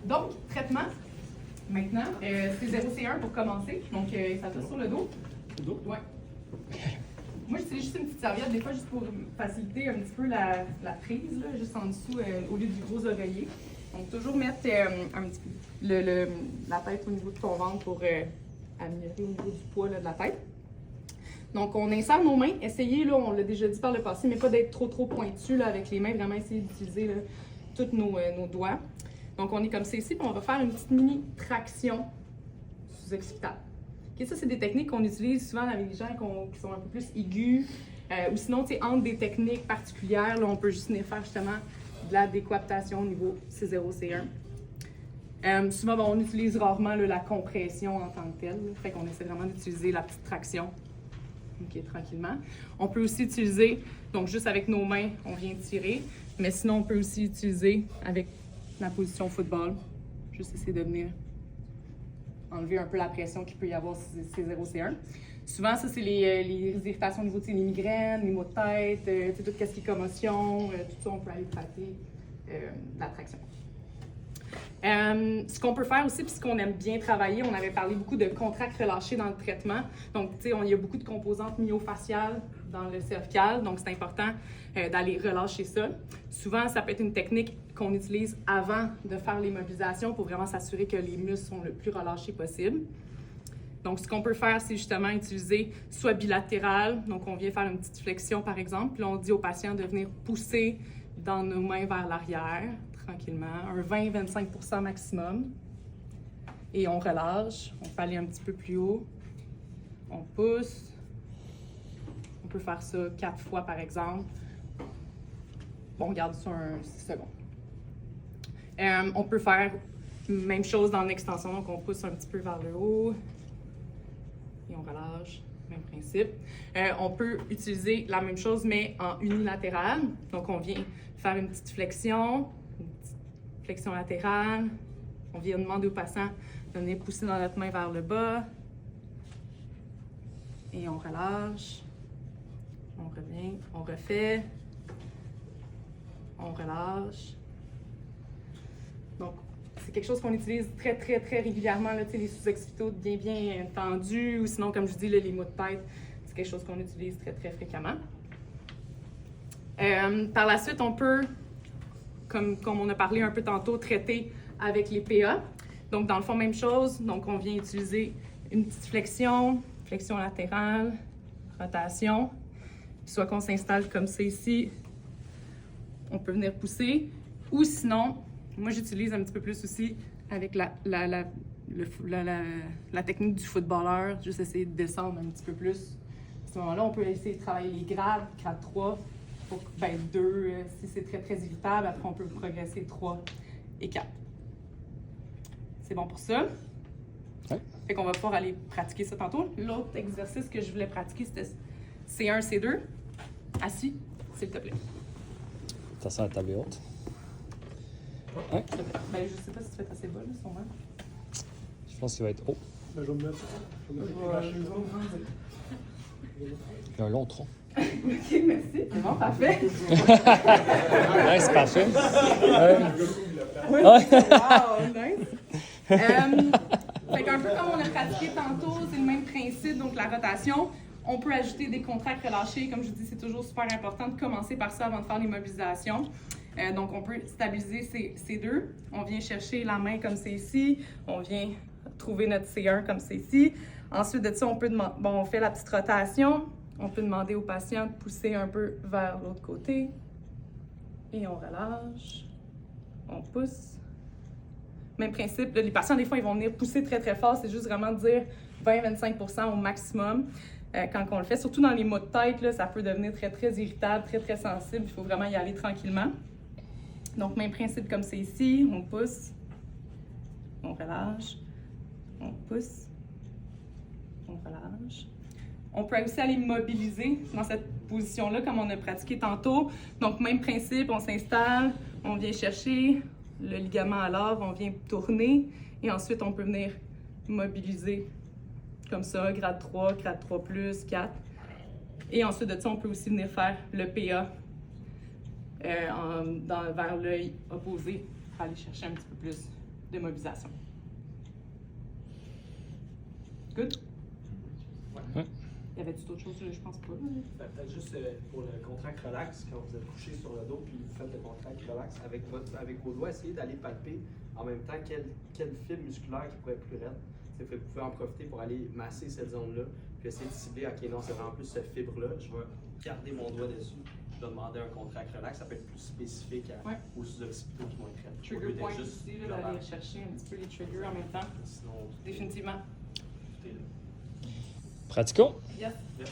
Donc, traitement, maintenant, c'est 0 C1 pour commencer. Donc, ça passe sur le dos. Le dos? Ouais. Moi, j'utilise juste une petite serviette, des fois, juste pour faciliter un petit peu la prise, là, juste en dessous, au lieu du gros oreiller. Donc, toujours mettre un petit peu la tête au niveau de ton ventre pour améliorer au niveau du poids là, de la tête. Donc, on insère nos mains. Essayez, là, on l'a déjà dit par le passé, mais pas d'être trop pointu là, avec les mains. Vraiment, essayer d'utiliser tous nos doigts. Donc, on est comme ça ici, puis on va faire une petite mini traction sous-occipitale. Okay, ça, c'est des techniques qu'on utilise souvent avec les gens qui sont un peu plus aigus. Ou sinon, tu sais, entre des techniques particulières, là, on peut juste venir faire justement de la décoaptation au niveau C0, C1. Souvent, bon, on utilise rarement là, la compression en tant que telle. Là, fait qu'on essaie vraiment d'utiliser la petite traction. OK, tranquillement. On peut aussi utiliser, donc juste avec nos mains, on vient tirer. Mais sinon, on peut aussi utiliser avec la position football. Juste essayer de venir enlever un peu la pression qu'il peut y avoir sur C0, C1. Souvent, ça, c'est les irritations au niveau des migraines, les maux de tête, tout ce qui est commotion, tout ça, on peut aller traiter la traction. Ce qu'on peut faire aussi, puis ce qu'on aime bien travailler, on avait parlé beaucoup de contracts relâchés dans le traitement. Donc, tu sais, il y a beaucoup de composantes myofaciales dans le cervical, donc c'est important d'aller relâcher ça. Souvent, ça peut être une technique qu'on utilise avant de faire les mobilisations pour vraiment s'assurer que les muscles sont le plus relâchés possible. Donc, ce qu'on peut faire, c'est justement utiliser soit bilatéral, donc on vient faire une petite flexion par exemple, puis là, on dit au patient de venir pousser dans nos mains vers l'arrière, tranquillement, un 20-25% maximum. Et on relâche, on peut aller un petit peu plus haut, on pousse. On peut faire ça 4 fois par exemple. Bon, on garde ça un 6 secondes. On peut faire même chose dans l'extension, donc on pousse un petit peu vers le haut et on relâche, même principe. On peut utiliser la même chose mais en unilatéral, donc on vient faire une petite flexion latérale, on vient demander au patient de venir pousser dans notre main vers le bas et on relâche, on revient, on refait, on relâche. Donc, c'est quelque chose qu'on utilise très régulièrement, là, les sous-occipitaux bien tendus, ou sinon, comme je dis, là, les maux de tête, c'est quelque chose qu'on utilise très fréquemment. Par la suite, on peut, comme on a parlé un peu tantôt, traiter avec les PA. Donc, dans le fond, même chose. Donc, on vient utiliser une petite flexion latérale, rotation. Soit qu'on s'installe comme ça ici, on peut venir pousser. Ou sinon, moi, j'utilise un petit peu plus aussi avec la technique du footballeur, juste essayer de descendre un petit peu plus. À ce moment-là, on peut essayer de travailler les grade 3, pour, 2 si c'est très irritable. Après, on peut progresser 3 et 4. C'est bon pour ça? Oui. Fait qu'on va pouvoir aller pratiquer ça tantôt. L'autre exercice que je voulais pratiquer, c'était C1, C2. Assis, s'il te plaît. Ça sent la table haute. Ouais. Je sais pas si tu fais assez bas, là, sûrement. Je pense qu'il va être haut. Je vais me mettre. Il a un long tronc. OK, merci. C'est bon, parfait. Ouais, c'est parfait. Oui. Wow, nice. Fait qu'un peu comme on a pratiqué tantôt, c'est le même principe, donc la rotation. On peut ajouter des contracts relâchés. Comme je dis, c'est toujours super important de commencer par ça avant de faire les mobilisations. Donc, on peut stabiliser ces deux. On vient chercher la main comme c'est ici. On vient trouver notre C1 comme c'est ici. Ensuite de ça, on fait la petite rotation. On peut demander au patient de pousser un peu vers l'autre côté. Et on relâche. On pousse. Même principe. Là, les patients, des fois, ils vont venir pousser très fort. C'est juste vraiment de dire 20-25% au maximum. Quand on le fait, surtout dans les maux de tête, là, ça peut devenir très irritable, très sensible. Il faut vraiment y aller tranquillement. Donc, même principe comme c'est ici. On pousse. On relâche. On pousse. On relâche. On peut aussi aller mobiliser dans cette position-là, comme on a pratiqué tantôt. Donc, même principe, on s'installe, on vient chercher le ligament à l'ave, on vient tourner, et ensuite, on peut venir mobiliser comme ça, grade 3, grade 3+, 4. Et ensuite de ça, on peut aussi venir faire le PA vers l'œil opposé pour aller chercher un petit peu plus de mobilisation. Good? Ouais. Y avait-tu d'autres choses? Je pense pas. Peut-être juste pour le contract relax, quand vous êtes couché sur le dos puis vous faites le contract relax avec vos doigts, essayez d'aller palper en même temps quel fil musculaire qui pourrait être plus raide. Vous pouvez en profiter pour aller masser cette zone-là, puis essayer de cibler, ok, non, c'est vraiment plus cette fibre-là. Je vais garder mon doigt dessus. Je vais demander un contract relax, ça peut être plus spécifique aux sous-occipitaux qui vont être raides. Trigger point aussi, d'aller chercher un petit peu les triggers en même temps. Sinon, Définitivement. tout est là. Pratico. Yes. Yes.